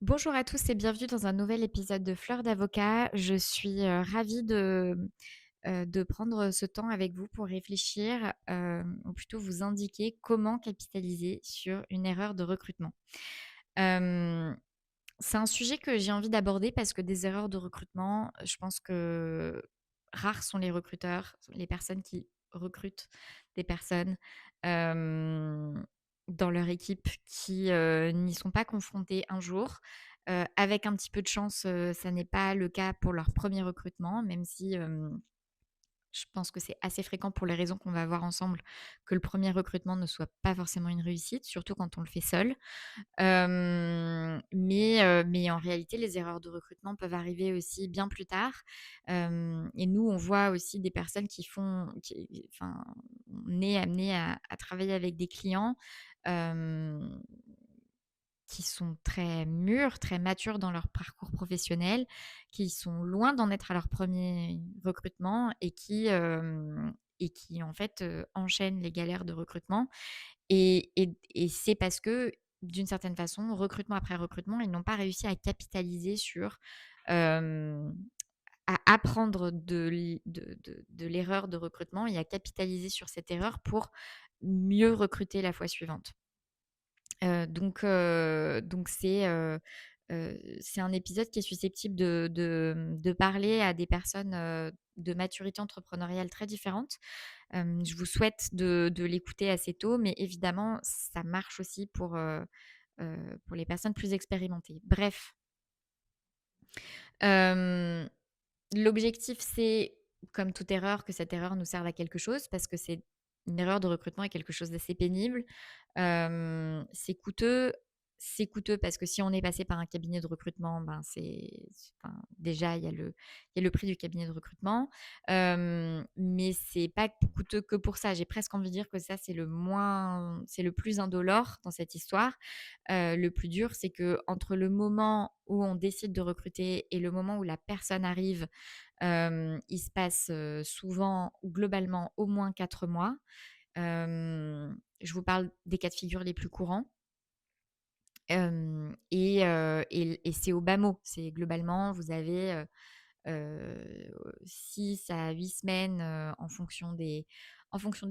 Bonjour à tous et bienvenue dans un nouvel épisode de Fleurs d'avocat. Je suis, ravie de prendre ce temps avec vous pour réfléchir, ou plutôt vous indiquer comment capitaliser sur une erreur de recrutement. Hem, c'est un sujet que j'ai envie d'aborder parce que des erreurs de recrutement, je pense que rares sont les recruteurs, les personnes qui recrutent des personnes, hem, dans leur équipe qui, n'y sont pas confrontées un jour. Avec un petit peu de chance, ça n'est pas le cas pour leur premier recrutement, même si, je pense que c'est assez fréquent pour les raisons qu'on va voir ensemble, que le premier recrutement ne soit pas forcément une réussite, surtout quand on le fait seul. Mais en réalité, les erreurs de recrutement peuvent arriver aussi bien plus tard. Et nous, on voit aussi des personnes enfin, on est amené à travailler avec des clients, hem, qui sont très mûrs, très matures dans leur parcours professionnel, qui sont loin d'en être à leur premier recrutement et qui en fait, enchaînent les galères de recrutement et c'est parce que, d'une certaine façon, recrutement après recrutement, ils n'ont pas réussi à capitaliser sur, hem, à apprendre de l'erreur de recrutement et à capitaliser sur cette erreur pour mieux recruter la fois suivante. Donc c'est un épisode qui est susceptible de parler à des personnes, de maturité entrepreneuriale très différentes. Je vous souhaite de l'écouter assez tôt, mais évidemment, ça marche aussi pour les personnes plus expérimentées. Bref, hem, l'objectif, c'est, comme toute erreur, que cette erreur nous serve à quelque chose parce que c'est une erreur de recrutement est quelque chose d'assez pénible. C'est coûteux. C'est coûteux parce que si on est passé par un cabinet de recrutement, ben, enfin, déjà, il y a le prix du cabinet de recrutement. Mais c'est pas coûteux que pour ça. J'ai presque envie de dire que ça, c'est le plus indolore dans cette histoire. Le plus dur, c'est que entre le moment où on décide de recruter et le moment où la personne arrive, il se passe, souvent ou globalement au moins 4 mois. Je vous parle des cas de figure les plus courants. Et c'est au bas mot. C'est globalement, vous avez, 6 à 8 semaines, en fonction des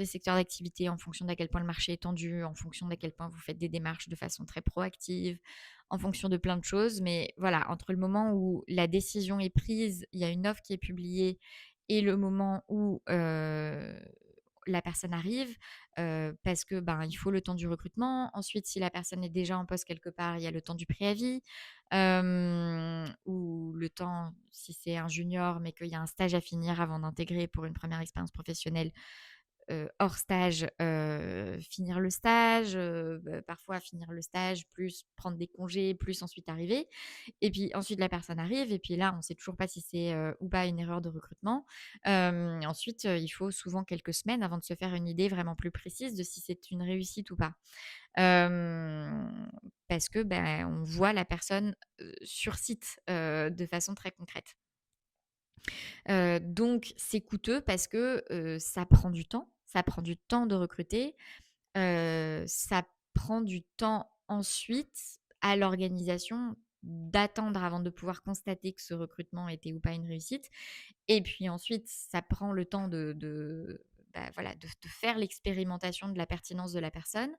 secteurs d'activité, en fonction d'à quel point le marché est tendu, en fonction d'à quel point vous faites des démarches de façon très proactive, en fonction de plein de choses. Mais voilà, entre le moment où la décision est prise, il y a une offre qui est publiée et le moment où, la personne arrive, parce que, ben, il faut le temps du recrutement. Ensuite, si la personne est déjà en poste quelque part, il y a le temps du préavis. Ou le temps, si c'est un junior, mais qu'il y a un stage à finir avant d'intégrer pour une première expérience professionnelle, hors stage, finir le stage, parfois finir le stage, plus prendre des congés, plus ensuite arriver. Et puis ensuite la personne arrive et puis là, on sait toujours pas si c'est, ou pas une erreur de recrutement. Ensuite, il faut souvent quelques semaines avant de se faire une idée vraiment plus précise de si c'est une réussite ou pas. Parce que, ben, on voit la personne, sur site, de façon très concrète. Donc c'est coûteux parce que, ça prend du temps. Ça prend du temps de recruter. Ça prend du temps ensuite à l'organisation d'attendre avant de pouvoir constater que ce recrutement était ou pas une réussite. Et puis ensuite, ça prend le temps bah, voilà, de faire l'expérimentation de la pertinence de la personne.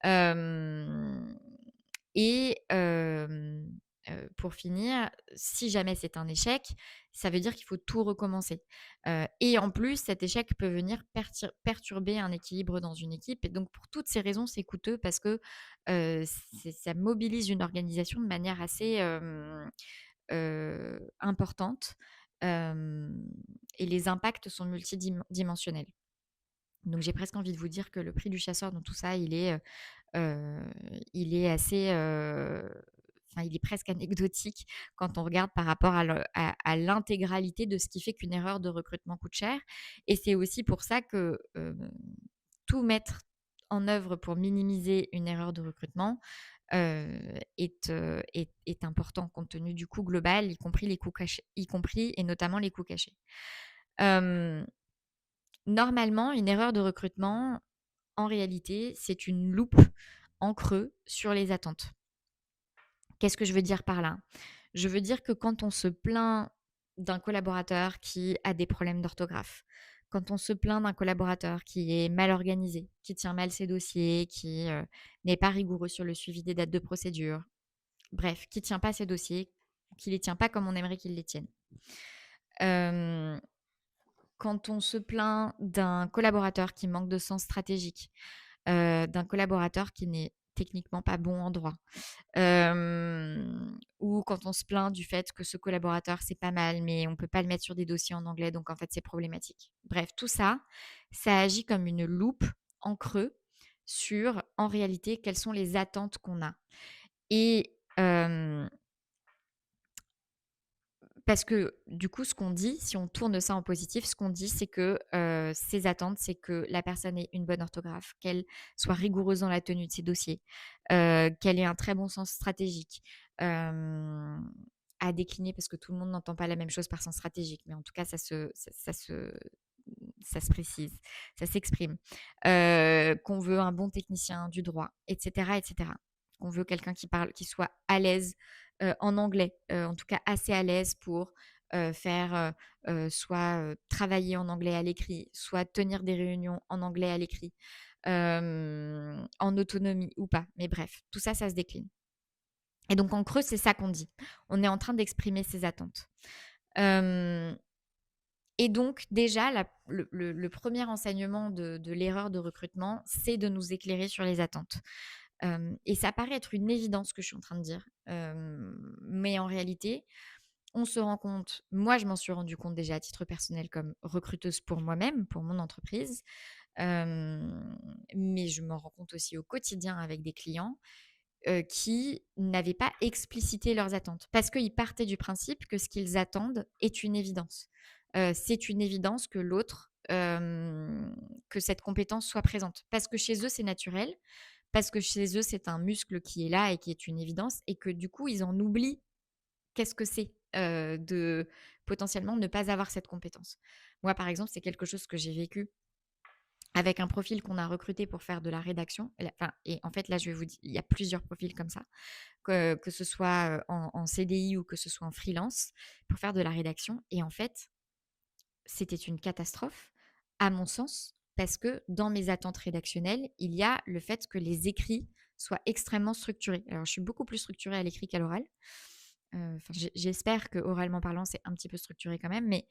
Hem Pour finir, si jamais c'est un échec, ça veut dire qu'il faut tout recommencer. Et en plus, cet échec peut venir perturber un équilibre dans une équipe et donc pour toutes ces raisons, c'est coûteux parce que, ça mobilise une organisation de manière assez, importante, hem et les impacts sont multidimensionnels. Donc j'ai presque envie de vous dire que le prix du chasseur dans tout ça, Heu, il est assez, enfin, il est presque anecdotique quand on regarde par rapport à l'intégralité de ce qui fait qu'une erreur de recrutement coûte cher et c'est aussi pour ça que, tout mettre en œuvre pour minimiser une erreur de recrutement, est important compte tenu du coût global, y compris et notamment les coûts cachés. Hem, Normalement, une erreur de recrutement, en réalité, c'est une loupe en creux sur les attentes. Qu'est-ce que je veux dire par là? Je veux dire que quand on se plaint d'un collaborateur qui a des problèmes d'orthographe, quand on se plaint d'un collaborateur qui est mal organisé, qui tient mal ses dossiers, qui n'est pas rigoureux sur le suivi des dates de procédure, bref, qui tient pas ses dossiers, qui les tient pas comme on aimerait qu'il les tienne. Euh, Quand on se plaint d'un collaborateur qui manque de sens stratégique, d'un collaborateur qui n'est techniquement pas bon en droit, ou quand on se plaint du fait que ce collaborateur, c'est pas mal, mais on peut pas le mettre sur des dossiers en anglais, donc en fait, c'est problématique. Bref, tout ça, ça agit comme une loupe en creux sur, en réalité, quelles sont les attentes qu'on a. Et parce que du coup, ce qu'on dit, si on tourne ça en positif, ce qu'on dit, c'est que ses attentes, c'est que la personne ait une bonne orthographe, qu'elle soit rigoureuse dans la tenue de ses dossiers, qu'elle ait un très bon sens stratégique. euh, à décliner, parce que tout le monde n'entend pas la même chose par sens stratégique, mais en tout cas, ça se précise, ça s'exprime. Qu'on veut un bon technicien du droit, etc., etc. Qu'on veut quelqu'un qui parle, qui soit à l'aise en anglais, en tout cas assez à l'aise pour faire soit travailler en anglais à l'écrit, soit tenir des réunions en anglais à l'écrit, en autonomie ou pas. Mais bref, tout ça, ça se décline. Et donc en creux, c'est ça qu'on dit. On est en train d'exprimer ses attentes. Euh, et donc déjà, le premier enseignement de l'erreur de recrutement, c'est de nous éclairer sur les attentes. Et ça paraît être une évidence ce que je suis en train de dire. Mais en réalité, on se rend compte, moi je m'en suis rendu compte déjà à titre personnel comme recruteuse pour moi-même, pour mon entreprise, mais je m'en rends compte aussi au quotidien avec des clients qui n'avaient pas explicité leurs attentes parce qu'ils partaient du principe que ce qu'ils attendent est une évidence. C'est une évidence que l'autre, que cette compétence soit présente parce que chez eux c'est naturel, parce que chez eux c'est un muscle qui est là et qui est une évidence et que du coup ils en oublient qu'est-ce que c'est de potentiellement ne pas avoir cette compétence. Moi par exemple c'est quelque chose que j'ai vécu avec un profil qu'on a recruté pour faire de la rédaction. Enfin, et en fait, là, je vais vous dire, il y a plusieurs profils comme ça, que ce soit en CDI ou que ce soit en freelance, pour faire de la rédaction. Et en fait, c'était une catastrophe, à mon sens, parce que dans mes attentes rédactionnelles, il y a le fait que les écrits soient extrêmement structurés. Alors, je suis beaucoup plus structurée à l'écrit qu'à l'oral. J'espère que oralement parlant, c'est un petit peu structuré quand même, mais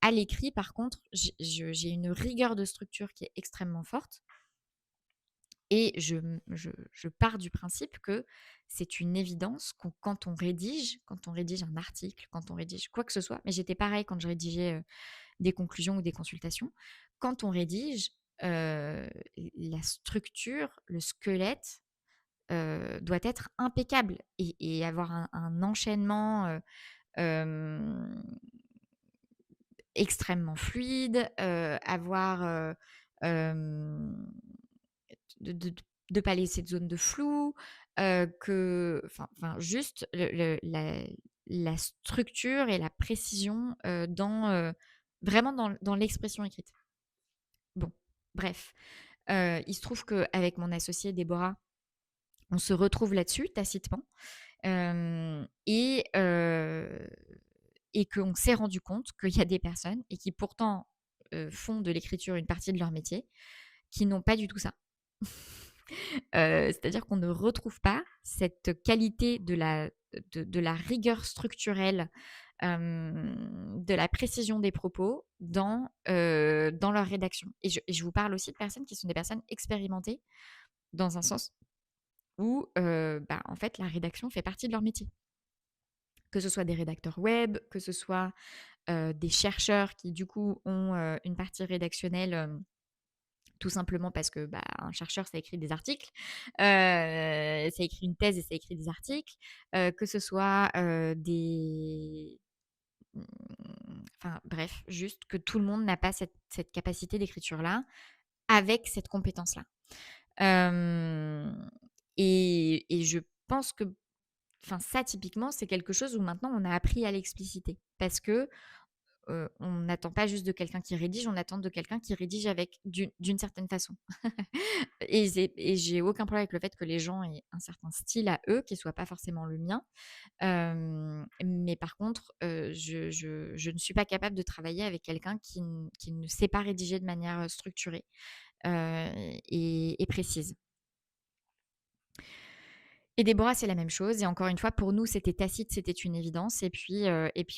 à l'écrit, par contre, j'ai une rigueur de structure qui est extrêmement forte. Et je pars du principe que c'est une évidence quand quand on rédige un article, quand on rédige quoi que ce soit, mais j'étais pareil quand je rédigeais des conclusions ou des consultations, quand on rédige, la structure, le squelette doit être impeccable et avoir un enchaînement extrêmement fluide, avoir de ne pas laisser de zone de flou, juste la structure et la précision vraiment dans l'expression écrite. Bon, bref. Il se trouve qu'avec mon associée Déborah, on se retrouve là-dessus tacitement. Euh, et, euh, et qu'on s'est rendu compte qu'il y a des personnes et qui pourtant font de l'écriture une partie de leur métier, qui n'ont pas du tout ça. C'est-à-dire qu'on ne retrouve pas cette qualité de la rigueur structurelle, de la précision des propos dans leur rédaction. Et je vous parle aussi de personnes qui sont des personnes expérimentées dans un sens où en fait la rédaction fait partie de leur métier. Que ce soit des rédacteurs web, que ce soit des chercheurs qui du coup ont une partie rédactionnelle tout simplement parce que un chercheur ça écrit des articles, ça écrit une thèse et ça écrit des articles, que ce soit mmh, enfin bref, juste que tout le monde n'a pas cette capacité d'écriture là avec cette compétence là. Et je pense que ça typiquement c'est quelque chose où maintenant on a appris à l'expliciter parce que on n'attend pas juste de quelqu'un qui rédige, on attend de quelqu'un qui rédige avec d'une certaine façon. Et j'ai aucun problème avec le fait que les gens aient un certain style à eux, qui soit pas forcément le mien. Mais par contre, je ne suis pas capable de travailler avec quelqu'un qui ne sait pas rédiger de manière, structurée, et précise. Et Déborah, c'est la même chose et encore une fois, pour nous, c'était tacite, c'était une évidence et puis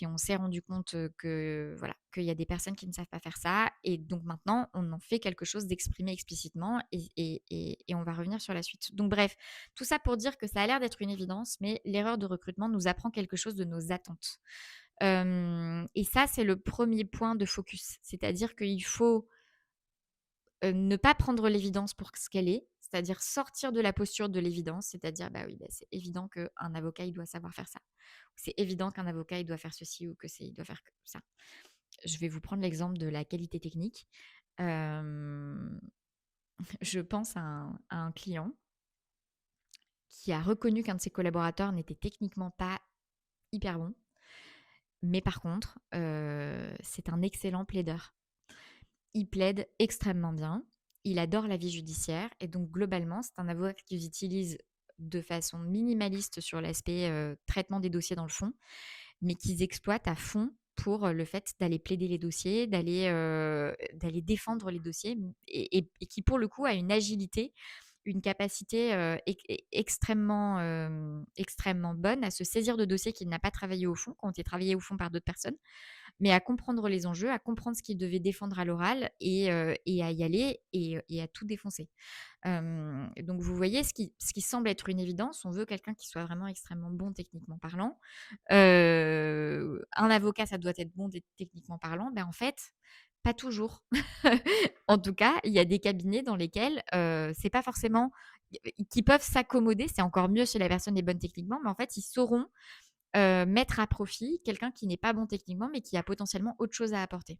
on s'est rendu compte, que voilà, qu'il y a des personnes qui ne savent pas faire ça et donc maintenant, on en fait quelque chose d'exprimé explicitement et on va revenir sur la suite. Donc bref, tout ça pour dire que ça a l'air d'être une évidence, mais l'erreur de recrutement nous apprend quelque chose de nos attentes. Et ça, c'est le premier point de focus. C'est-à-dire qu'il faut ne pas prendre l'évidence pour ce qu'elle est, c'est-à-dire sortir de la posture de l'évidence, c'est-à-dire: «Bah oui, bah, c'est évident qu'un avocat, il doit savoir faire ça. C'est évident qu'un avocat, il doit faire ceci ou que c'est il doit faire que ça». Je vais vous prendre l'exemple de la qualité technique. Hem, je pense à un client qui a reconnu qu'un de ses collaborateurs n'était techniquement pas hyper bon, mais par contre, c'est un excellent plaideur. Il plaide extrêmement bien, il adore la vie judiciaire et donc globalement, c'est un avocat qu'ils utilisent de façon minimaliste sur l'aspect, traitement des dossiers dans le fond, mais qu'ils exploitent à fond pour, le fait d'aller plaider les dossiers, d'aller défendre les dossiers, et qui pour le coup a une agilité, une capacité, extrêmement bonne à se saisir de dossiers qu'il n'a pas travaillé au fond, qui ont été travaillés au fond par d'autres personnes, mais à comprendre les enjeux, à comprendre ce qu'il devait défendre à l'oral et à y aller et à tout défoncer. Donc vous voyez ce qui semble être une évidence, on veut quelqu'un qui soit vraiment extrêmement bon techniquement parlant. Un avocat, ça doit être bon techniquement parlant. Ben, en fait, pas toujours. En tout cas, il y a des cabinets dans lesquels, c'est pas forcément qui peuvent s'accommoder, c'est encore mieux si la personne est bonne techniquement, mais en fait, ils sauront, mettre à profit quelqu'un qui n'est pas bon techniquement, mais qui a potentiellement autre chose à apporter.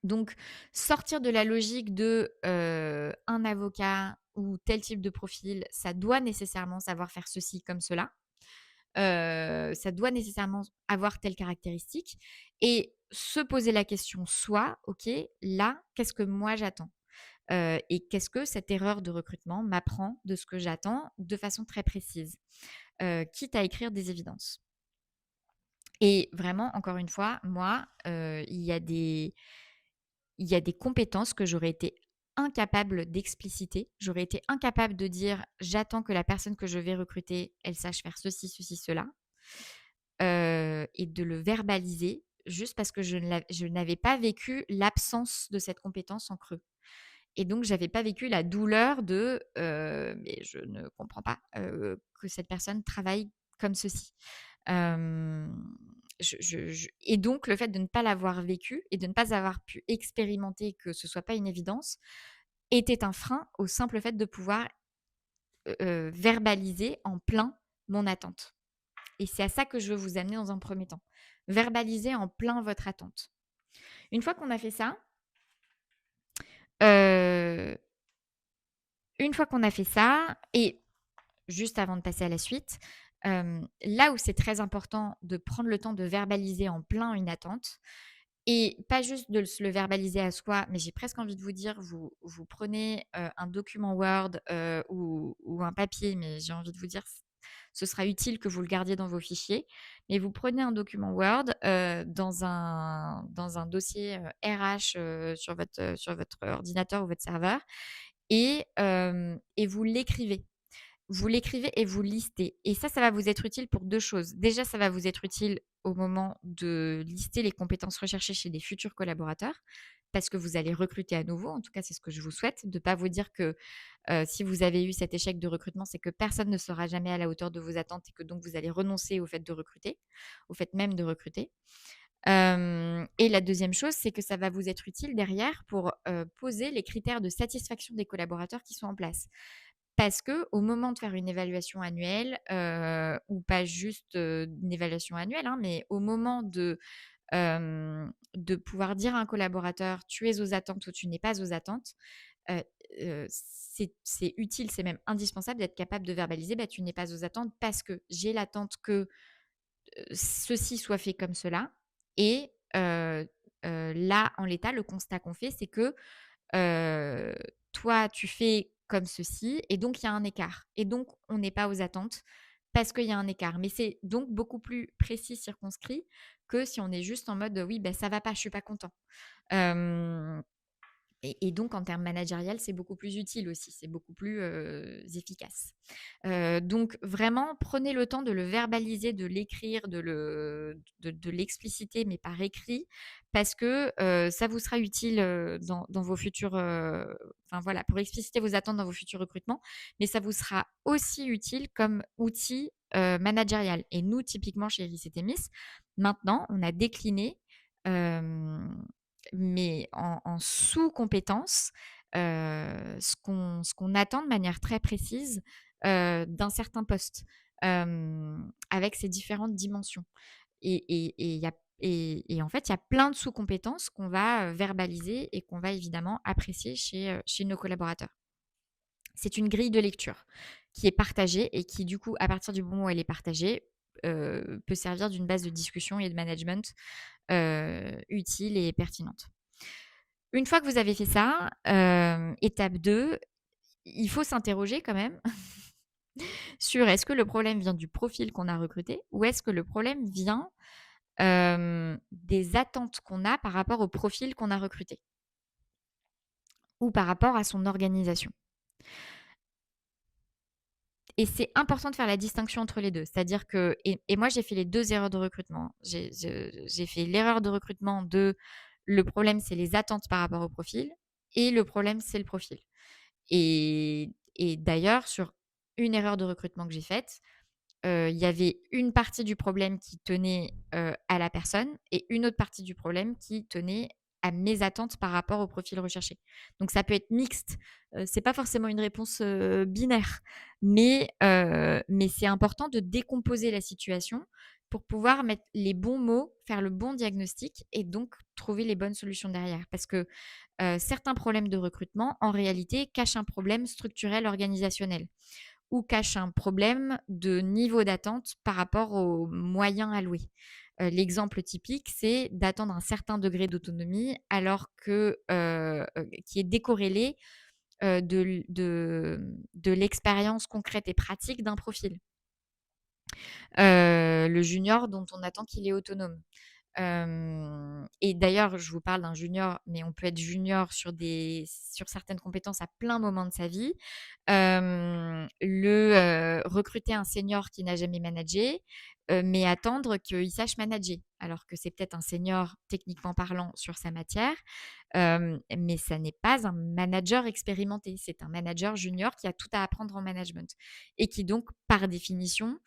Donc sortir de la logique de, un avocat ou tel type de profil, ça doit nécessairement savoir faire ceci comme cela. Ça doit nécessairement avoir telle caractéristique et se poser la question soit: «OK, là, qu'est-ce que moi j'attends? Et qu'est-ce que cette erreur de recrutement m'apprend de ce que j'attends?» de façon très précise, quitte à écrire des évidences. Et vraiment, encore une fois, moi, il y a des compétences que j'aurais été incapable d'expliciter. J'aurais été incapable de dire: «J'attends que la personne que je vais recruter, elle sache faire ceci, ceci, cela», et de le verbaliser juste parce que je n'avais pas vécu l'absence de cette compétence en creux. Et donc j'avais pas vécu la douleur de, «Mais je ne comprends pas, que cette personne travaille comme ceci». Hem, et donc le fait de ne pas l'avoir vécu et de ne pas avoir pu expérimenter que ce soit pas une évidence, était un frein au simple fait de pouvoir, verbaliser en plein mon attente. Et c'est à ça que je veux vous amener dans un premier temps. Verbaliser en plein votre attente. Une fois qu'on a fait ça, heu, une fois qu'on a fait ça et juste avant de passer à la suite, là où c'est très important de prendre le temps de verbaliser en plein une attente et pas juste de se le verbaliser à soi, mais j'ai presque envie de vous dire, vous prenez, un document Word, ou un papier, mais j'ai envie de vous dire, ce sera utile que vous le gardiez dans vos fichiers. Mais vous prenez un document Word, dans un dossier, RH, sur votre ordinateur ou votre serveur et vous l'écrivez. Vous l'écrivez et vous listez et ça va vous être utile pour 2 choses. Déjà, ça va vous être utile au moment de lister les compétences recherchées chez des futurs collaborateurs, parce que vous allez recruter à nouveau. En tout cas, c'est ce que je vous souhaite, de ne pas vous dire que, si vous avez eu cet échec de recrutement, c'est que personne ne sera jamais à la hauteur de vos attentes et que donc vous allez renoncer au fait de recruter, au fait même de recruter. Hem Et la deuxième chose, c'est que ça va vous être utile derrière pour, poser les critères de satisfaction des collaborateurs qui sont en place. Parce que au moment de faire une évaluation annuelle, ou pas juste, une évaluation annuelle, hein, mais au moment de pouvoir dire à un collaborateur: «Tu es aux attentes» ou «Tu n'es pas aux attentes», heu c'est utile, c'est même indispensable d'être capable de verbaliser: «Bah, tu n'es pas aux attentes parce que j'ai l'attente que, ceci soit fait comme cela et heu là, en l'état, le constat qu'on fait, c'est que, heu, toi, tu fais comme ceci et donc il y a un écart et donc on n'est pas aux attentes parce qu'il y a un écart. Mais c'est donc beaucoup plus précis, circonscrit que si on est juste en mode: «Oui, ben ça va pas, je suis pas content». Hem et donc en termes managériels, c'est beaucoup plus utile aussi, c'est beaucoup plus, efficace. Donc vraiment, prenez le temps de le verbaliser, de l'écrire, de l'expliciter, mais par écrit, parce que, ça vous sera utile, dans vos futurs, enfin voilà, pour expliciter vos attentes dans vos futurs recrutements, mais ça vous sera aussi utile comme outil, managérial et nous, typiquement chez Iris et Thémis, maintenant, on a décliné, hem mais en sous-compétences, ce qu'on attend de manière très précise, d'un certain poste, avec ses différentes dimensions il y a et en fait, il y a plein de sous-compétences qu'on va, verbaliser et qu'on va évidemment apprécier chez nos collaborateurs. C'est une grille de lecture qui est partagée et qui du coup, à partir du moment où elle est partagée, peut servir d'une base de discussion et de management, utile et pertinente. Une fois que vous avez fait ça, étape 2, il faut s'interroger quand même sur est-ce que le problème vient du profil qu'on a recruté ou est-ce que le problème vient, des attentes qu'on a par rapport au profil qu'on a recruté ou par rapport à son organisation. Et c'est important de faire la distinction entre les 2. C'est-à-dire que et moi j'ai fait les 2 erreurs de recrutement. J'ai fait l'erreur de recrutement de le problème c'est les attentes par rapport au profil et le problème c'est le profil. Et d'ailleurs, sur une erreur de recrutement que j'ai faite, il y avait une partie du problème qui tenait, à la personne et une autre partie du problème qui tenait à mes attentes par rapport au profil recherché. Donc ça peut être mixte, c'est pas forcément une réponse, binaire, mais c'est important de décomposer la situation pour pouvoir mettre les bons mots, faire le bon diagnostic et donc trouver les bonnes solutions derrière. Parce que, certains problèmes de recrutement, en réalité, cachent un problème structurel organisationnel ou cache un problème de niveau d'attente par rapport aux moyens alloués. L'exemple typique, c'est d'attendre un certain degré d'autonomie alors que, qui est décorrélé, de l'expérience concrète et pratique d'un profil. Le junior dont on attend qu'il est autonome. Et d'ailleurs, je vous parle d'un junior, mais on peut être junior sur certaines compétences à plein moment de sa vie. Recruter un senior qui n'a jamais managé, mais attendre qu'il sache manager. Alors que c'est peut-être un senior techniquement parlant sur sa matière, mais ça n'est pas un manager expérimenté. C'est un manager junior qui a tout à apprendre en management et qui donc, par définition,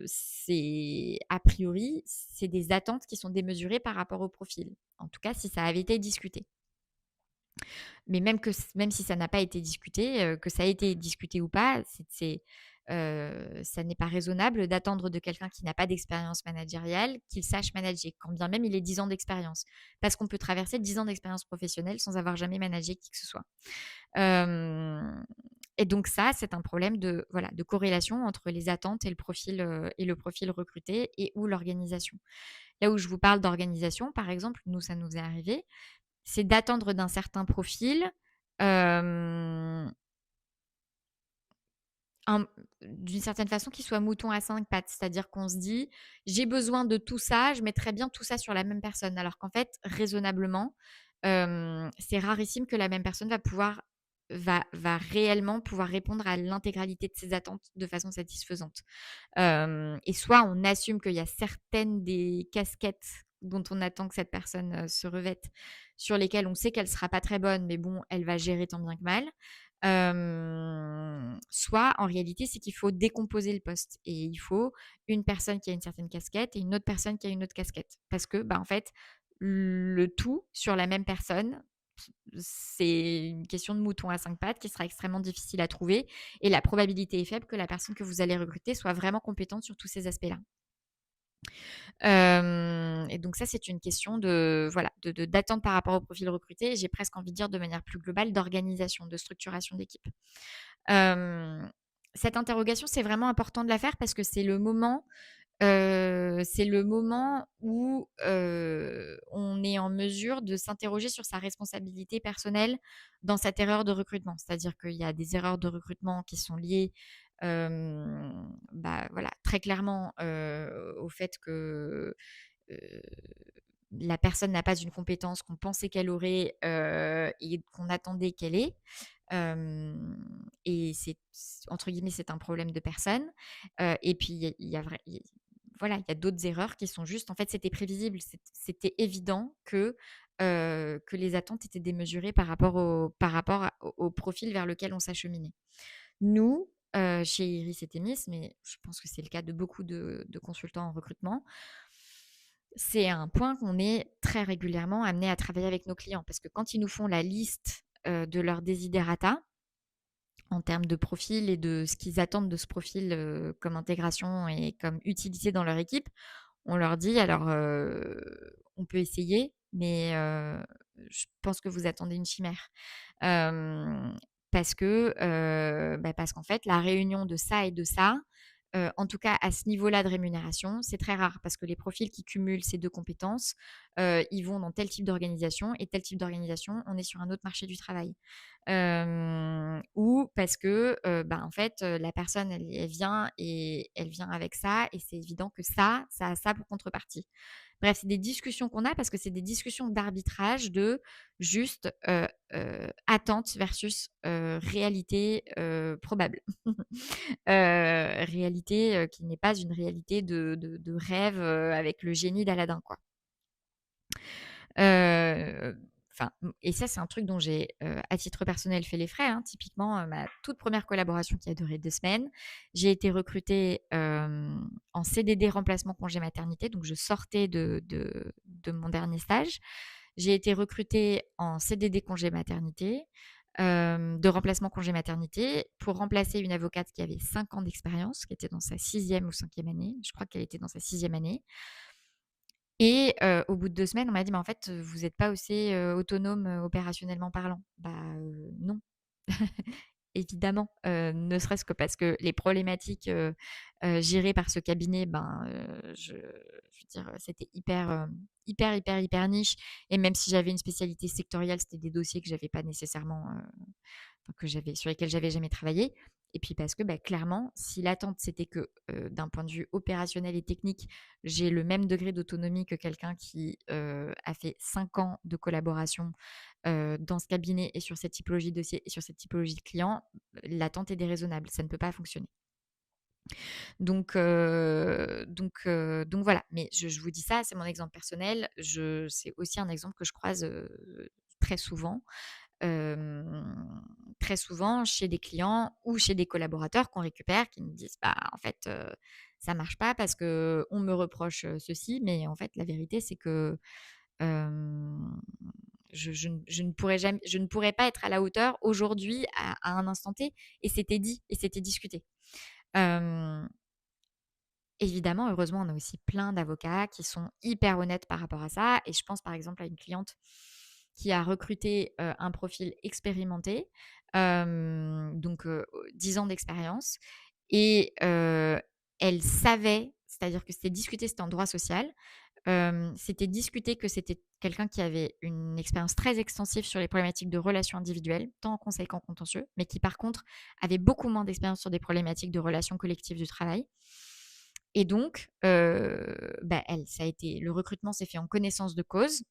c'est a priori, c'est des attentes qui sont démesurées par rapport au profil. En tout cas, si ça avait été discuté. Mais même si ça n'a pas été discuté, que ça a été discuté ou pas, ça n'est pas raisonnable d'attendre de quelqu'un qui n'a pas d'expérience managériale qu'il sache manager, quand bien même il ait 10 ans d'expérience. Parce qu'on peut traverser 10 ans d'expérience professionnelle sans avoir jamais managé qui que ce soit. Hem Et donc ça, c'est un problème de corrélation entre les attentes et le profil recruté et ou l'organisation. Là où je vous parle d'organisation, par exemple, nous, ça nous est arrivé, c'est d'attendre d'un certain profil, hem, un d'une certaine façon, qu'il soit mouton à 5 pattes. C'est-à-dire qu'on se dit: «J'ai besoin de tout ça, je mettrais bien tout ça sur la même personne». Alors qu'en fait, raisonnablement, c'est rarissime que la même personne va réellement pouvoir répondre à l'intégralité de ses attentes de façon satisfaisante. Et soit on assume qu'il y a certaines des casquettes dont on attend que cette personne, se revête, sur lesquelles on sait qu'elle sera pas très bonne, mais bon, elle va gérer tant bien que mal. Soit en réalité, c'est qu'il faut décomposer le poste et il faut une personne qui a une certaine casquette et une autre personne qui a une autre casquette. Parce que, bah, en fait, le tout sur la même personne, c'est une question de mouton à 5 pattes qui sera extrêmement difficile à trouver et la probabilité est faible que la personne que vous allez recruter soit vraiment compétente sur tous ces aspects-là. Et donc ça, c'est une question de voilà, d'attente par rapport au profil recruté et j'ai presque envie de dire de manière plus globale d'organisation, de structuration d'équipe. Hem, Cette interrogation, c'est vraiment important de la faire parce que c'est le moment, C'est le moment où, on est en mesure de s'interroger sur sa responsabilité personnelle dans cette erreur de recrutement. C'est-à-dire qu'il y a des erreurs de recrutement qui sont liées, voilà, très clairement, au fait que, heu, la personne n'a pas une compétence qu'on pensait qu'elle aurait, et qu'on attendait qu'elle ait. Et c'est entre guillemets, «c'est un problème de personne». Et puis il y a d'autres erreurs qui sont juste en fait, c'était prévisible. C'était évident que les attentes étaient démesurées par rapport au profil vers lequel on s'acheminait. Nous, chez Iris et Thémis, mais je pense que c'est le cas de beaucoup de consultants en recrutement, c'est un point qu'on est très régulièrement amené à travailler avec nos clients parce que quand ils nous font la liste, de leurs desiderata en termes de profil et de ce qu'ils attendent de ce profil, comme intégration et comme utilité dans leur équipe, on leur dit: «Alors, on peut essayer, mais je pense que vous attendez une chimère». Hem, parce qu'en fait, la réunion de ça et de ça, en tout cas à ce niveau-là de rémunération, c'est très rare parce que les profils qui cumulent ces 2 compétences, ils vont dans tel type d'organisation et tel type d'organisation, on est sur un autre marché du travail. Ou parce que, en fait, la personne elle vient avec ça et c'est évident que ça a ça pour contrepartie. Bref, c'est des discussions qu'on a parce que c'est des discussions d'arbitrage de juste, attente versus, réalité, probable. Réalité, qui n'est pas une réalité de rêve, avec le génie d'Aladin, quoi. Et ça, c'est un truc dont j'ai, à titre personnel, fait les frais, hein. Typiquement, ma toute première collaboration qui a duré 2 semaines, j'ai été recrutée, en CDD remplacement congé maternité, donc je sortais de mon dernier stage. J'ai été recrutée en CDD congé maternité, de remplacement congé maternité pour remplacer une avocate qui avait 5 ans d'expérience, qui était dans sa 6e ou 5e année. Je crois qu'elle était dans sa 6e année. Et au bout de 2 semaines, on m'a dit: «Mais en fait, vous n'êtes pas aussi, autonome, opérationnellement parlant». Non. Évidemment, ne serait-ce que parce que les problématiques, gérées par ce cabinet, je veux dire, c'était hyper niche et même si j'avais une spécialité sectorielle, c'était des dossiers que j'avais pas nécessairement, enfin que j'avais sur lesquels j'avais jamais travaillé et puis parce que, clairement, si l'attente c'était que, d'un point de vue opérationnel et technique, j'ai le même degré d'autonomie que quelqu'un qui, a fait 5 ans de collaboration, dans ce cabinet et sur cette typologie de dossier et sur cette typologie de client, l'attente est déraisonnable, ça ne peut pas fonctionner. Donc voilà, mais je vous dis ça, c'est mon exemple personnel. C'est aussi un exemple que je croise, très souvent, très souvent chez des clients ou chez des collaborateurs qu'on récupère qui me disent: «Bah, en fait, ça marche pas parce qu'on me reproche, ceci, mais en fait, la vérité, c'est que, hem, je ne pourrais pas être à la hauteur aujourd'hui à un instant T» et c'était dit et c'était discuté. Hem Évidemment, heureusement, on a aussi plein d'avocats qui sont hyper honnêtes par rapport à ça et je pense par exemple à une cliente qui a recruté, un profil expérimenté, 10 ans d'expérience et elle savait, c'est-à-dire que c'était discuté, c'était en droit social, c'était discuté que c'était quelqu'un qui avait une expérience très extensive sur les problématiques de relations individuelles, tant en conseil qu'en contentieux, mais qui par contre avait beaucoup moins d'expérience sur des problématiques de relations collectives du travail et donc, elle ça a été le recrutement s'est fait en connaissance de cause,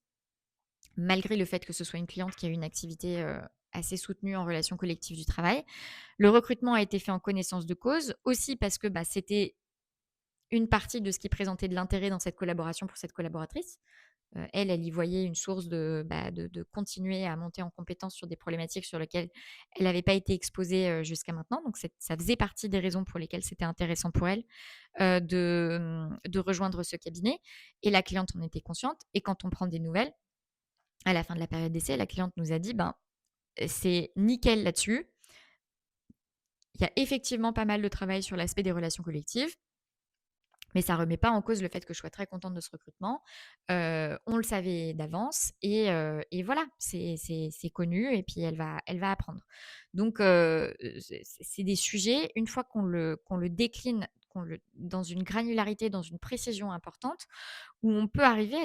malgré le fait que ce soit une cliente qui a eu une activité, assez soutenue en relations collectives du travail. Le recrutement a été fait en connaissance de cause, aussi parce que, c'était une partie de ce qui présentait de l'intérêt dans cette collaboration pour cette collaboratrice. Elle y voyait une source de continuer à monter en compétence sur des problématiques sur lesquelles elle n'avait pas été exposée, jusqu'à maintenant. Donc ça faisait partie des raisons pour lesquelles c'était intéressant pour elle, de rejoindre ce cabinet et la cliente en était consciente et quand on prend des nouvelles, à la fin de la période d'essai, la cliente nous a dit: «Ben, c'est nickel là-dessus. Il y a effectivement pas mal de travail sur l'aspect des relations collectives. Mais ça remet pas en cause le fait que je sois très contente de ce recrutement. On le savait d'avance et voilà, c'est connu et puis elle va apprendre. Donc c'est des sujets, une fois qu'on le décline dans une granularité, dans une précision importante, où on peut arriver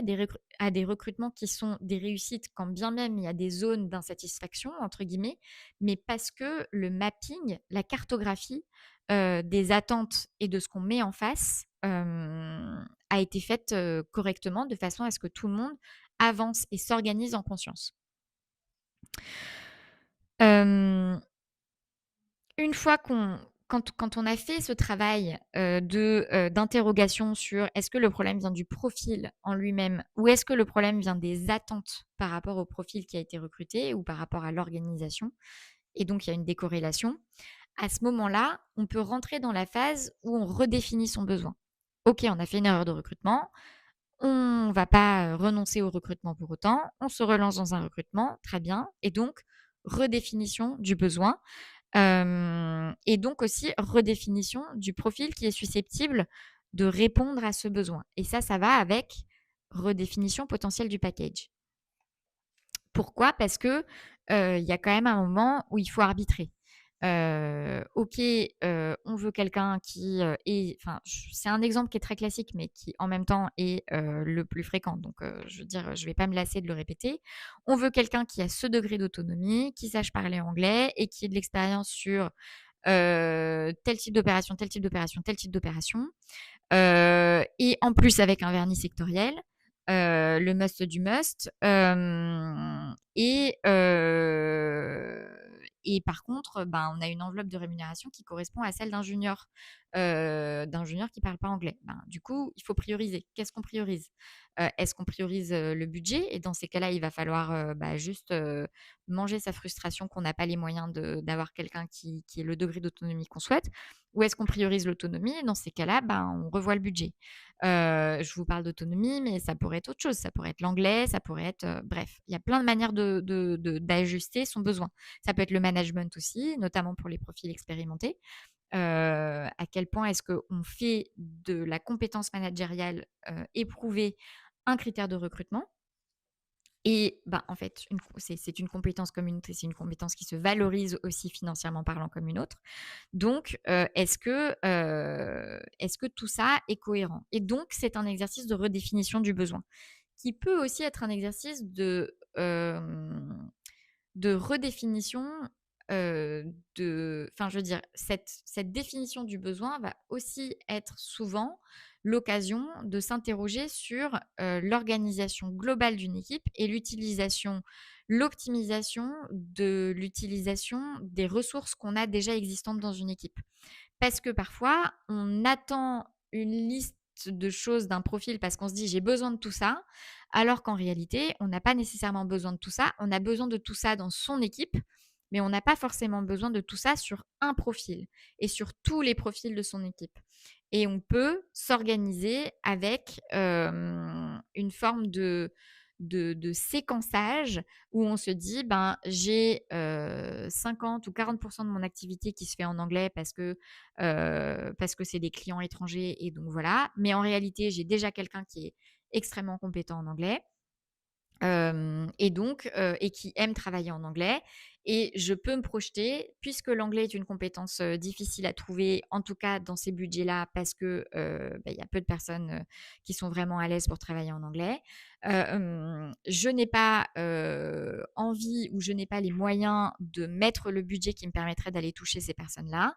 à des recrutements qui sont des réussites, quand bien même il y a des zones «d'insatisfaction» entre guillemets, mais parce que le mapping, la cartographie, des attentes et de ce qu'on met en face, a été faite, correctement, de façon à ce que tout le monde avance et s'organise en conscience. Hem Une fois quand on a fait ce travail, d'interrogation sur est-ce que le problème vient du profil en lui-même ou est-ce que le problème vient des attentes par rapport au profil qui a été recruté ou par rapport à l'organisation et donc il y a une décorrélation. À ce moment-là, on peut rentrer dans la phase où on redéfinit son besoin. OK, on a fait une erreur de recrutement, on va pas, renoncer au recrutement pour autant, on se relance dans un recrutement, très bien et donc redéfinition du besoin. Et donc aussi redéfinition du profil qui est susceptible de répondre à ce besoin et ça va avec redéfinition potentielle du package. Pourquoi? Parce que, il y a quand même un moment où il faut arbitrer. OK, on veut quelqu'un qui, est enfin, c'est un exemple qui est très classique, mais qui en même temps est, le plus fréquent, donc je veux dire, je vais pas me lasser de le répéter. On veut quelqu'un qui a ce degré d'autonomie, qui sache parler anglais et qui ait de l'expérience sur, tel type d'opération, tel type d'opération, tel type d'opération. Et en plus avec un vernis sectoriel, le must du must. Et par contre, ben, on a une enveloppe de rémunération qui correspond à celle d'un junior qui parle pas anglais. Ben, du coup, il faut prioriser. Qu'est-ce qu'on priorise? Est-ce qu'on priorise, le budget? Et dans ces cas-là, il va falloir, bah, juste, manger sa frustration qu'on n'a pas les moyens d'avoir quelqu'un qui ait le degré d'autonomie qu'on souhaite. Ou est-ce qu'on priorise l'autonomie? Dans ces cas-là, ben, on revoit le budget. Je vous parle d'autonomie, mais ça pourrait être autre chose. Ça pourrait être l'anglais, ça pourrait être, bref, il y a plein de manières d'ajuster son besoin. Ça peut être le management aussi, notamment pour les profils expérimentés. À quel point est-ce qu'on fait de la compétence managériale, éprouvée un critère de recrutement? Et ben, en fait, c'est une compétence comme une autre et c'est une compétence qui se valorise aussi financièrement parlant comme une autre. Donc, est-ce que tout ça est cohérent? Et donc, c'est un exercice de redéfinition du besoin, qui peut aussi être un exercice de redéfinition, enfin, je veux dire, cette définition du besoin va aussi être souvent l'occasion de s'interroger sur, l'organisation globale d'une équipe et l'optimisation de l'utilisation des ressources qu'on a déjà existantes dans une équipe. Parce que parfois, on attend une liste de choses d'un profil parce qu'on se dit: «J'ai besoin de tout ça», alors qu'en réalité, on n'a pas nécessairement besoin de tout ça. On a besoin de tout ça dans son équipe, mais on n'a pas forcément besoin de tout ça sur un profil et sur tous les profils de son équipe. Et on peut s'organiser avec, une forme de séquençage où on se dit: «Ben, j'ai, 50 ou 40 de mon activité qui se fait en anglais parce que c'est des clients étrangers et donc voilà. Mais en réalité, j'ai déjà quelqu'un qui est extrêmement compétent en anglais. Et donc et qui aime travailler en anglais et je peux me projeter puisque l'anglais est une compétence, difficile à trouver, en tout cas dans ces budgets-là parce que, bah, il y a peu de personnes, qui sont vraiment à l'aise pour travailler en anglais. Je n'ai pas, envie ou je n'ai pas les moyens de mettre le budget qui me permettrait d'aller toucher ces personnes-là.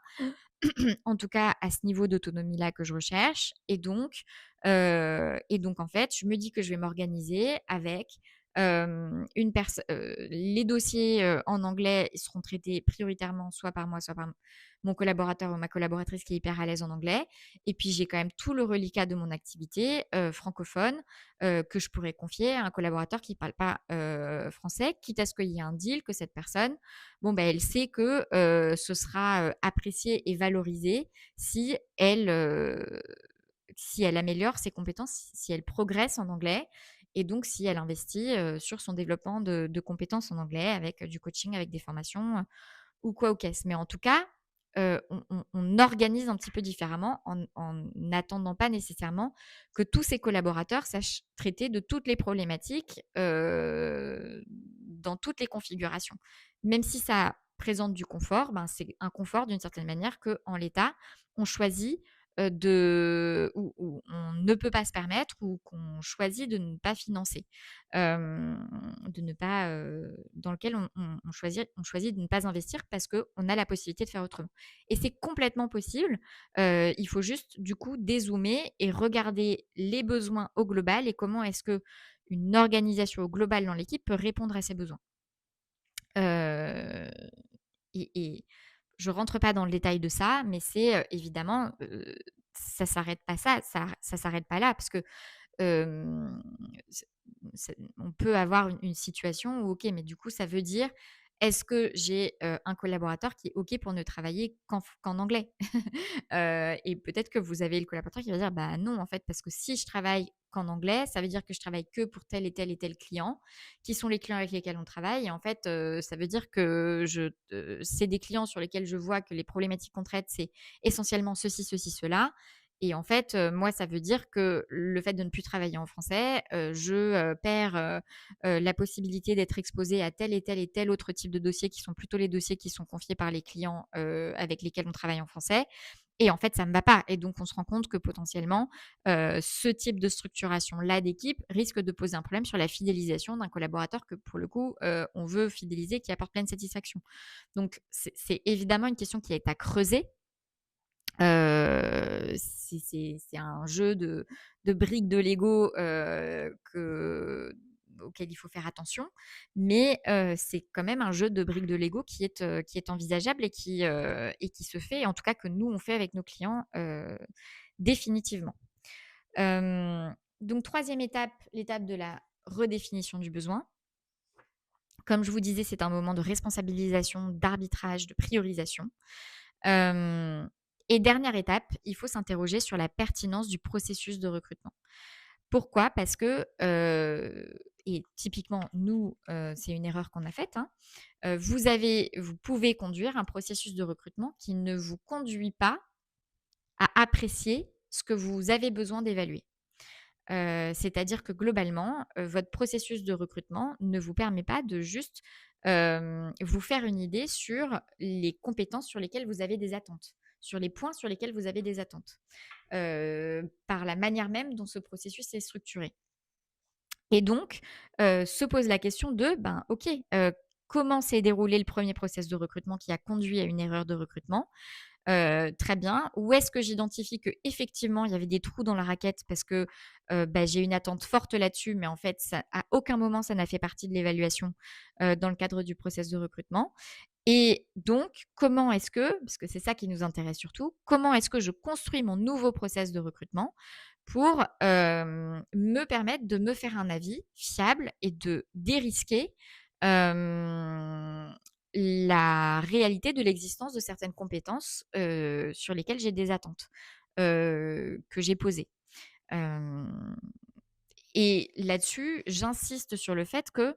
En tout cas à ce niveau d'autonomie-là que je recherche et donc en fait, je me dis que je vais m'organiser avec, les dossiers, en anglais, ils seront traités prioritairement soit par moi, soit par mon collaborateur ou ma collaboratrice qui est hyper à l'aise en anglais et puis j'ai quand même tout le reliquat de mon activité, francophone, que je pourrais confier à un collaborateur qui ne parle pas, français, quitte à ce qu'il y ait un deal que cette personne, bon, bah, elle sait que, ce sera, apprécié et valorisé si elle, si elle améliore ses compétences, si elle progresse en anglais et donc si elle investit, sur son développement de compétences en anglais avec, du coaching, avec des formations, ou quoi ou qu'est-ce. Mais en tout cas, on organise un petit peu différemment en n'attendant pas nécessairement que tous ses collaborateurs sachent traiter de toutes les problématiques, dans toutes les configurations. Même si ça présente du confort, ben, c'est un confort d'une certaine manière qu'en l'état, on choisit, où on ne peut pas se permettre ou qu'on choisit de ne pas financer, de ne pas, dans lequel on choisit de ne pas investir parce qu'on a la possibilité de faire autrement et c'est complètement possible. Il faut juste du coup dézoomer et regarder les besoins au global et comment est-ce qu'une organisation au global dans l'équipe peut répondre à ces besoins. Heu et je rentre pas dans le détail de ça, mais c'est, évidemment, ça s'arrête pas ça s'arrête pas là parce que, hem, c on peut avoir une situation où OK, mais du coup, ça veut dire, est-ce que j'ai, un collaborateur qui est OK pour ne travailler qu'en anglais? Et peut-être que vous avez le collaborateur qui va dire: «Bah, non, en fait, parce que si je travaille qu'en anglais, ça veut dire que je travaille que pour tel et tel client, qui sont les clients avec lesquels on travaille et en fait, ça veut dire que c'est des clients sur lesquels je vois que les problématiques qu'on traite, c'est essentiellement ceci, ceci, cela et en fait, moi, ça veut dire que le fait de ne plus travailler en français, je perds, la possibilité d'être exposée à tel et tel et tel autre type de dossiers qui sont plutôt les dossiers qui sont confiés par les clients, avec lesquels on travaille en français et en fait, ça ne me va pas et donc on se rend compte que potentiellement, ce type de structuration-là d'équipe risque de poser un problème sur la fidélisation d'un collaborateur que pour le coup, on veut fidéliser, qui apporte pleine satisfaction. Donc c'est évidemment une question qui est à creuser. C'est un jeu de briques de Lego, auquel il faut faire attention, mais c'est quand même un jeu de briques de Lego qui est envisageable et qui se fait, en tout cas que nous on fait avec nos clients, définitivement. Donc troisième étape, l'étape de la redéfinition du besoin. Comme je vous disais, c'est un moment de responsabilisation, d'arbitrage, de priorisation. Hem et dernière étape, il faut s'interroger sur la pertinence du processus de recrutement. Pourquoi? Parce que, et typiquement nous, c'est une erreur qu'on a faite, hein, vous pouvez conduire un processus de recrutement qui ne vous conduit pas à apprécier ce que vous avez besoin d'évaluer. C'est-à-dire que globalement, votre processus de recrutement ne vous permet pas de juste, vous faire une idée sur les compétences sur lesquelles vous avez des attentes, sur les points sur lesquels vous avez des attentes, par la manière même dont ce processus est structuré. Et donc, se pose la question de, ben, OK, comment s'est déroulé le premier process de recrutement qui a conduit à une erreur de recrutement? Très bien. Où est-ce que j'identifie qu'effectivement, il y avait des trous dans la raquette parce que, bah, j'ai une attente forte là-dessus, mais en fait, ça à aucun moment, ça n'a fait partie de l'évaluation, dans le cadre du process de recrutement et donc comment est-ce que parce que c'est ça qui nous intéresse surtout, comment est-ce que je construis mon nouveau process de recrutement pour, me permettre de me faire un avis fiable et de dérisquer, hem, la réalité de l'existence de certaines compétences, sur lesquelles j'ai des attentes, que j'ai posées. Hem et là-dessus, j'insiste sur le fait que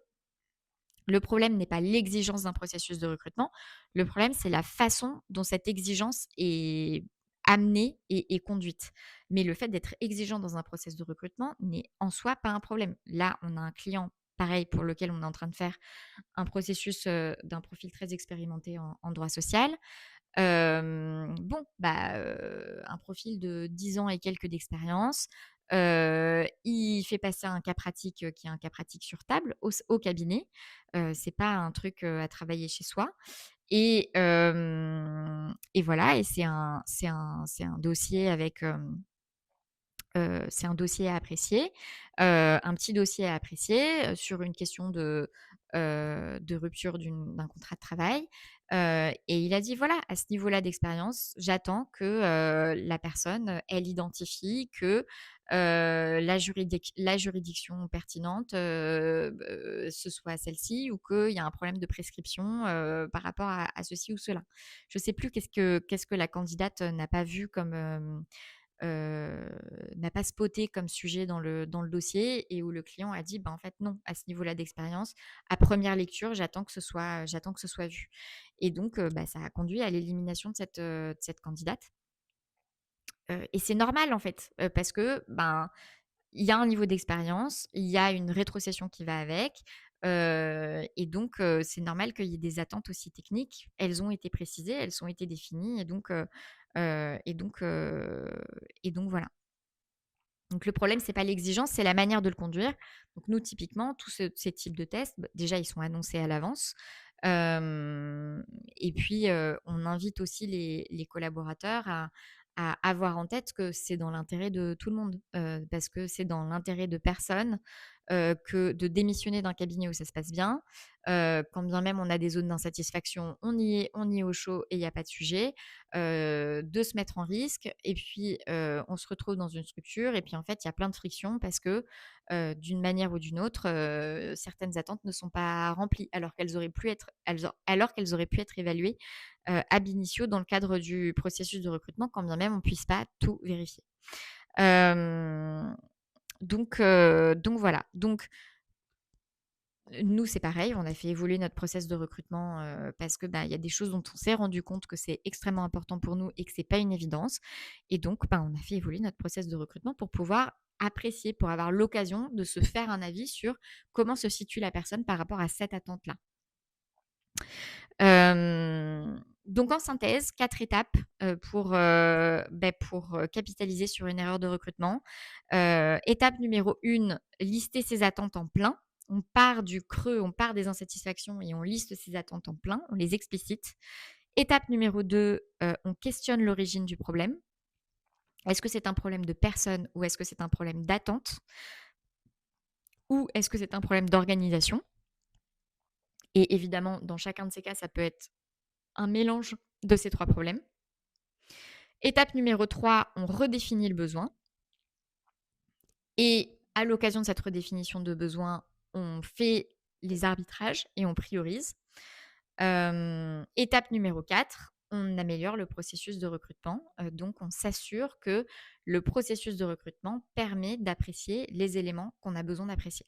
le problème n'est pas l'exigence d'un processus de recrutement. Le problème, c'est la façon dont cette exigence est amenée et conduite. Mais le fait d'être exigeant dans un process de recrutement n'est en soi pas un problème. Là, on a un client pareil pour lequel on est en train de faire un processus, d'un profil très expérimenté en droit social. Bon, bah, un profil de 10 ans et quelques d'expérience. Il fait passer un cas pratique, qui est un cas pratique sur table au cabinet. C'est pas un truc, à travailler chez soi et voilà et c'est un dossier avec, c'est un dossier à apprécier, un petit dossier à apprécier, sur une question de rupture d'un contrat de travail, et il a dit: «Voilà, à ce niveau-là d'expérience, j'attends que, la personne, elle identifie que, la juridiction pertinente, ce soit celle-ci ou qu'il y a un problème de prescription, par rapport à ceci ou cela». Je ne sais plus qu'est-ce que la candidate, n'a pas vu comme, heu, n'a pas spoté comme sujet dans le dossier et où le client a dit: «Bah, en fait, non, à ce niveau-là d'expérience, à première lecture, j'attends que ce soit vu» et donc bah, ça a conduit à l'élimination de cette candidate, et c'est normal, en fait, parce que, ben, il y a un niveau d'expérience, il y a une rétrocession qui va avec. Et donc c'est normal qu'il y ait des attentes aussi techniques. Elles ont été précisées, elles ont été définies heu et donc heu et donc voilà. Donc le problème, c'est pas l'exigence, c'est la manière de le conduire. Donc nous, typiquement, tous ces types de tests, déjà, ils sont annoncés à l'avance. Hem Et puis, on invite aussi les collaborateurs à avoir en tête que c'est dans l'intérêt de tout le monde, parce que c'est dans l'intérêt de personne, que de démissionner d'un cabinet où ça se passe bien. Quand bien même on a des zones d'insatisfaction, on y est au chaud et il y a pas de sujet. De se mettre en risque et puis, on se retrouve dans une structure et puis, en fait, il y a plein de frictions parce que, d'une manière ou d'une autre, certaines attentes ne sont pas remplies alors qu'elles auraient pu être évaluées, ab initio dans le cadre du processus de recrutement, quand bien même on puisse pas tout vérifier. Hem, donc voilà. Donc nous, c'est pareil, on a fait évoluer notre process de recrutement, parce que, bah, il y a des choses dont on s'est rendu compte que c'est extrêmement important pour nous et que c'est pas une évidence et donc, bah, on a fait évoluer notre process de recrutement pour pouvoir apprécier, pour avoir l'occasion de se faire un avis sur comment se situe la personne par rapport à cette attente-là. Donc en synthèse, 4 étapes, pour capitaliser sur une erreur de recrutement. Étape numéro 1, lister ses attentes en plein. On part du creux, on part des insatisfactions et on liste ses attentes en plein, on les explicite. Étape numéro 2, on questionne l'origine du problème. Est-ce que c'est un problème de personne ou est-ce que c'est un problème d'attente? Ou est-ce que c'est un problème d'organisation? Et évidemment, dans chacun de ces cas, ça peut être un mélange de ces 3 problèmes. Étape numéro 3, on redéfinit le besoin et à l'occasion de cette redéfinition de besoin, on fait les arbitrages et on priorise. Étape numéro 4, on améliore le processus de recrutement, donc on s'assure que le processus de recrutement permet d'apprécier les éléments qu'on a besoin d'apprécier.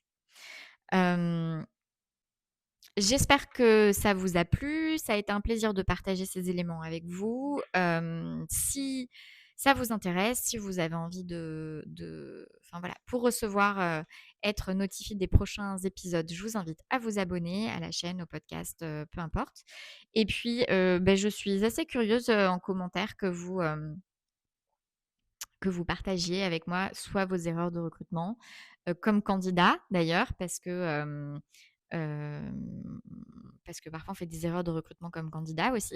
Hem J'espère que ça vous a plu. Ça a été un plaisir de partager ces éléments avec vous. Si ça vous intéresse, si vous avez envie enfin voilà, pour recevoir, être notifié des prochains épisodes, je vous invite à vous abonner à la chaîne, au podcast, peu importe. Et puis, je suis assez curieuse, en commentaire que vous partagiez avec moi soit vos erreurs de recrutement, comme candidat d'ailleurs, hem, parce que parfois on fait des erreurs de recrutement comme candidat aussi.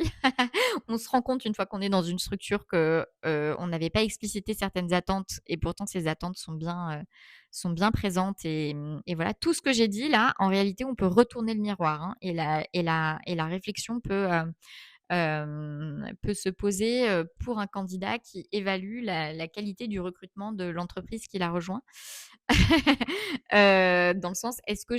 On se rend compte une fois qu'on est dans une structure que, on n'avait pas explicité certaines attentes et pourtant ces attentes sont bien présentes et voilà. Tout ce que j'ai dit là, en réalité, on peut retourner le miroir, hein, et la réflexion peut se poser, pour un candidat qui évalue la qualité du recrutement de l'entreprise qu'il a rejoint. Dans le sens, est-ce que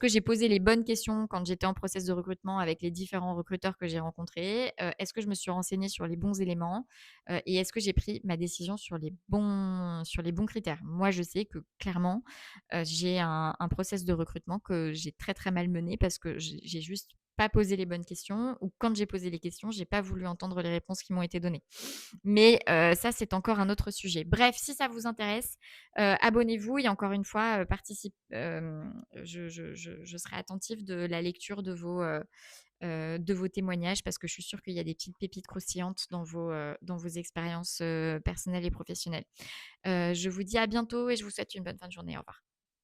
j'ai posé les bonnes questions quand j'étais en process de recrutement avec les différents recruteurs que j'ai rencontrés? Est-ce que je me suis renseignée sur les bons éléments? Et est-ce que j'ai pris ma décision sur les bons critères? Moi, je sais que clairement, j'ai un process de recrutement que j'ai très, très mal mené parce que j'ai juste pas posé les bonnes questions ou quand j'ai posé les questions, j'ai pas voulu entendre les réponses qui m'ont été données. Mais ça, c'est encore un autre sujet. Bref, si ça vous intéresse, abonnez-vous et encore une fois, je serai attentive de la lecture de vos témoignages parce que je suis sûre qu'il y a des petites pépites croustillantes dans vos expériences, personnelles et professionnelles. Je vous dis à bientôt et je vous souhaite une bonne fin de journée. Au revoir.